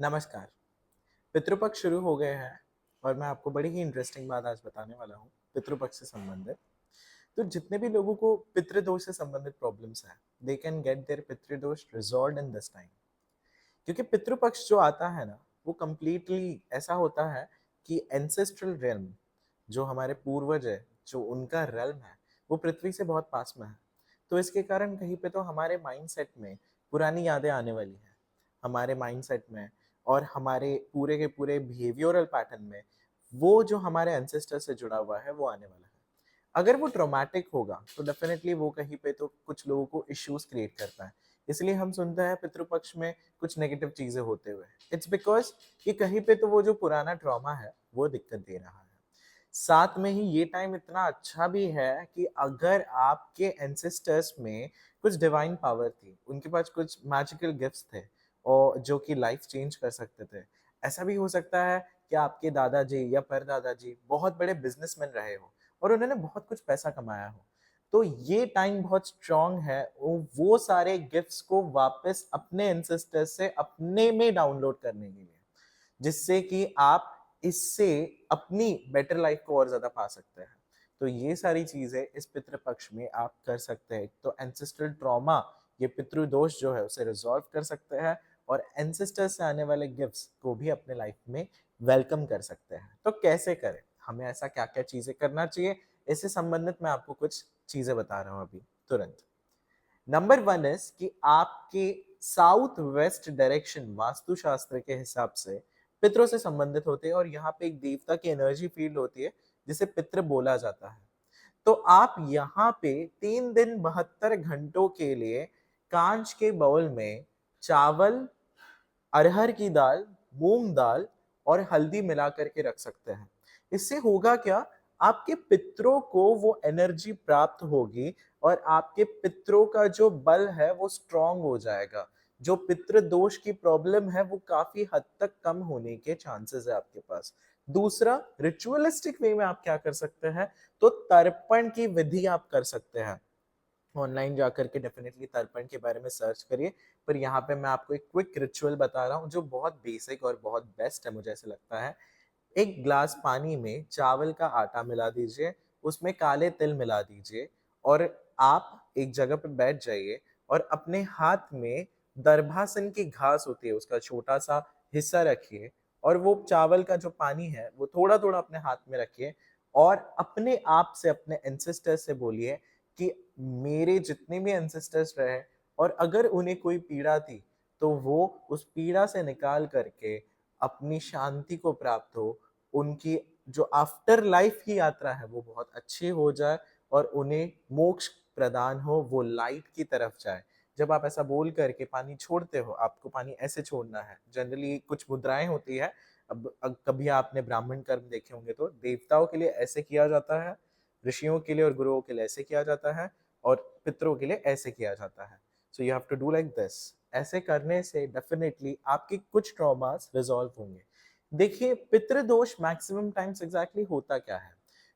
नमस्कार। पितृपक्ष शुरू हो गए हैं और मैं आपको बड़ी ही इंटरेस्टिंग बात आज बताने वाला हूँ पितृपक्ष से संबंधित। तो जितने भी लोगों को पितृदोष से संबंधित प्रॉब्लम्स हैं, दे कैन गेट देयर पितृदोष रिजॉल्व्ड इन दिस टाइम। क्योंकि पितृपक्ष जो आता है ना, वो कंप्लीटली ऐसा होता है कि एंसेस्ट्रल रेल्म, जो हमारे पूर्वज है, जो उनका रेल्म है, वो पृथ्वी से बहुत पास में है। तो इसके कारण कहीं पे तो हमारे माइंडसेट में पुरानी यादें आने वाली हैं, हमारे माइंडसेट में और हमारे पूरे के पूरे बिहेवियरल पैटर्न में वो जो हमारे एंसेस्टर से जुड़ा हुआ है वो आने वाला है। अगर वो ट्रॉमेटिक होगा तो डेफिनेटली वो कहीं पे तो कुछ लोगों को इश्यूज क्रिएट करता है। इसलिए हम सुनते हैं पितृपक्ष में कुछ नेगेटिव चीजें होते हुए। इट्स बिकॉज कि कहीं पे तो वो जो पुराना ट्रॉमा है वो दिक्कत दे रहा है। साथ में ही ये टाइम इतना अच्छा भी है कि अगर आपके एंसेस्टर्स में कुछ डिवाइन पावर थी, उनके पास कुछ मैजिकल गिफ्ट्स थे और जो कि लाइफ चेंज कर सकते थे। ऐसा भी हो सकता है कि आपके दादाजी या परदादाजी बहुत बड़े बिजनेसमैन रहे हो और उन्होंने बहुत कुछ पैसा कमाया हो। तो ये टाइम बहुत स्ट्रांग है वो सारे गिफ्ट्स को वापस अपने एंसेस्टर्स से अपने में डाउनलोड करने के लिए, जिससे कि आप इससे अपनी बेटर लाइफ को और ज्यादा पा सकते हैं। तो ये सारी चीजें इस पितृपक्ष में आप कर सकते हैं। तो एंसेस्ट्रल ट्रॉमा, ये पितृदोष जो है उसे रिजॉल्व कर सकते हैं और एंसेस्टर से आने वाले गिफ्ट्स को भी अपने लाइफ में वेलकम कर सकते हैं। तो कैसे करें, हमें ऐसा क्या क्या चीजें करना चाहिए, इससे संबंधित मैं आपको कुछ चीजें बता रहा हूँ अभी तुरंत। नंबर वन इज कि आपके साउथ वेस्ट डायरेक्शन वास्तुशास्त्र के हिसाब से पितरों से संबंधित होते हैं और यहाँ पे एक देवता की एनर्जी फील्ड होती है जिसे पितृ बोला जाता है। तो आप यहाँ पे 3 दिन 72 घंटों के लिए कांच के बाउल में चावल, अरहर की दाल, मूंग दाल और हल्दी मिला करके रख सकते हैं। इससे होगा क्या, आपके पितरों को वो एनर्जी प्राप्त होगी और आपके पितरों का जो बल है वो स्ट्रांग हो जाएगा। जो पितृ दोष की प्रॉब्लम है वो काफी हद तक कम होने के चांसेस है आपके पास। दूसरा, रिचुअलिस्टिक वे में आप क्या कर सकते हैं, तो तर्पण की विधि आप कर सकते हैं। ऑनलाइन जाकर के डेफिनेटली तर्पण के बारे में सर्च करिए। पर यहाँ पे मैं आपको एक क्विक रिचुअल बता रहा हूँ जो बहुत बेसिक और बहुत बेस्ट है, मुझे ऐसे लगता है। एक ग्लास पानी में चावल का आटा मिला दीजिए, उसमें काले तिल मिला दीजिए और आप एक जगह पे बैठ जाइए और अपने हाथ में दर्भासन की घास होती है उसका छोटा सा हिस्सा रखिए और वो चावल का जो पानी है वो थोड़ा थोड़ा अपने हाथ में रखिए और अपने आप से, अपने एंसेस्टर्स से बोलिए कि मेरे जितने भी एंसेस्टर्स रहे और अगर उन्हें कोई पीड़ा थी तो वो उस पीड़ा से निकाल करके अपनी शांति को प्राप्त हो, उनकी जो आफ्टर लाइफ की यात्रा है वो बहुत अच्छी हो जाए और उन्हें मोक्ष प्रदान हो, वो लाइट की तरफ जाए। जब आप ऐसा बोल करके पानी छोड़ते हो, आपको पानी ऐसे छोड़ना है। जनरली कुछ मुद्राएं होती है। अब कभी आपने ब्राह्मण कर्म देखे होंगे तो देवताओं के लिए ऐसे किया जाता है, ऋषियों के लिए और गुरुओं के लिए ऐसे किया जाता है और पितरों के लिए ऐसे किया जाता है। So you have to do like this. ऐसे करने से डेफिनेटली आपकी कुछ ट्रॉमास रिजॉल्व होंगे। देखिए, पितृदोष मैक्सिमम टाइम्स एग्जैक्टली होता क्या है।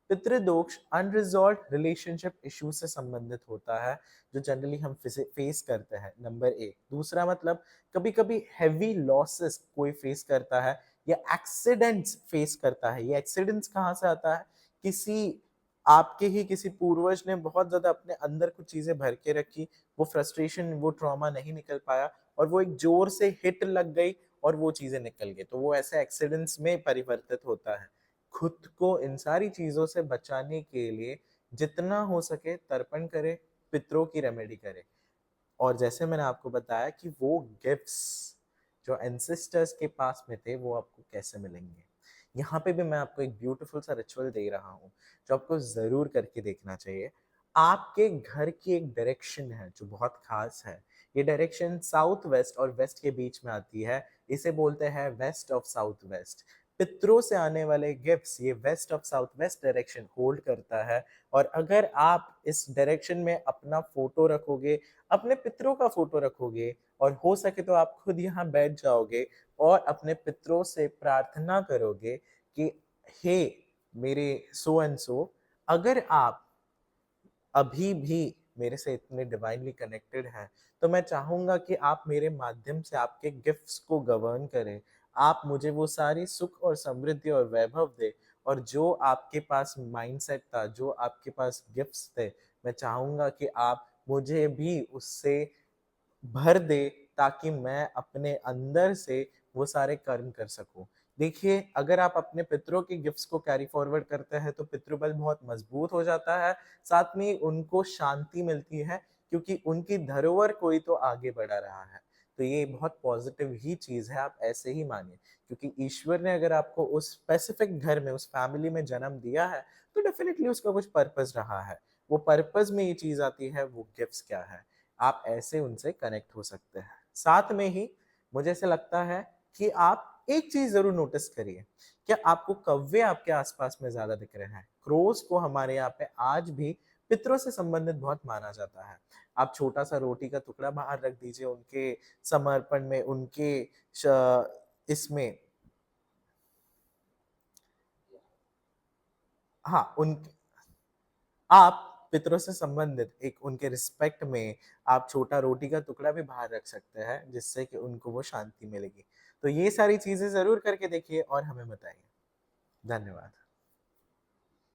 पितृदोष अनरिजॉल्व रिलेशनशिप इश्यू से संबंधित होता है, जो जनरली हम फेस करते हैं, नंबर एक। दूसरा मतलब कभी कभी हैवी लॉसेस कोई फेस करता है या एक्सीडेंट्स फेस करता है। ये एक्सीडेंट्स कहाँ से आता है, किसी आपके ही किसी पूर्वज ने बहुत ज्यादा अपने अंदर कुछ चीजें भर के रखी, वो फ्रस्ट्रेशन, वो ट्रॉमा नहीं निकल पाया और वो एक जोर से हिट लग गई और वो चीजें निकल गई, तो वो ऐसे एक्सीडेंट्स में परिवर्तित होता है। खुद को इन सारी चीजों से बचाने के लिए जितना हो सके तर्पण करे, पितरों की रेमेडी करे। और जैसे मैंने आपको बताया कि वो गिफ्ट्स जो एंसेस्टर्स के पास में थे वो आपको कैसे मिलेंगे, यहाँ पे भी मैं आपको एक ब्यूटीफुल सा रिचुअल दे रहा हूँ जो आपको जरूर करके देखना चाहिए। आपके घर की एक डायरेक्शन है जो बहुत खास है। ये डायरेक्शन साउथ वेस्ट और वेस्ट के बीच में आती है। इसे बोलते हैं वेस्ट ऑफ साउथ वेस्ट। पितरों से आने वाले गिफ्ट्स ये west of south west direction hold करता है। और अगर आप इस डायरेक्शन में अपना फोटो रखोगे, अपने पितरों का फोटो रखोगे और हो सके तो आप खुद यहाँ बैठ जाओगे और अपने पितरों से प्रार्थना करोगे कि हे मेरे सो एंड सो, अगर आप अभी भी मेरे से इतने डिवाइनली कनेक्टेड हैं, तो मैं चाहूँगा कि आप मेरे माध्यम से आपके गिफ्ट्स को गवर्न करें। आप मुझे वो सारी सुख और समृद्धि और वैभव दें, और जो आपके पास माइंडसेट था, जो आपके पास गिफ्ट्स थे, मैं चाहूँगा कि आप मुझे भी उससे भर दे, ताकि मैं अपने अंदर से वो सारे कर्म कर सकूँ। देखिए, अगर आप अपने पितरों के गिफ्ट्स को कैरी फॉरवर्ड करते हैं, तो पितृबल बहुत मजबूत हो जाता है, साथ में उनको शांति मिलती है, क्योंकि उनकी धरोहर कोई तो आगे बढ़ा रहा है। तो ये बहुत पॉजिटिव ही चीज़ है, आप ऐसे ही मानिए, क्योंकि ईश्वर ने अगर आपको उस स्पेसिफिक घर में, उस फैमिली में जन्म दिया है, तो डेफिनिटली उसका कुछ पर्पस रहा है। वो पर्पस में ये चीज़ आती है, वो गिफ्ट्स क्या है। आप ऐसे उनसे कनेक्ट हो सकते हैं। साथ में ही मुझे ऐसा लगता है कि आप एक चीज़ ज़रूर नोटिस करिए, क्या आपको कौवे आपके आस-पास में ज़्यादा दिख रहे हैं? क्रोज़ को हमारे यहाँ पे आज भी पितरों से संबंधित बहुत माना जाता है। आप छोटा-सा रोटी का टुकड़ा बाहर रख दीजिए उनके समर्पण में, उनके श इसमें हाँ, उन आप पितरों से संबंधित एक उनके रिस्पेक्ट में आप छोटा रोटी का टुकड़ा भी बाहर रख सकते हैं, जिससे कि उनको वो शांति मिलेगी। तो ये सारी चीज़ें ज़रूर करके देखिए और हमें बताइए। धन्यवाद।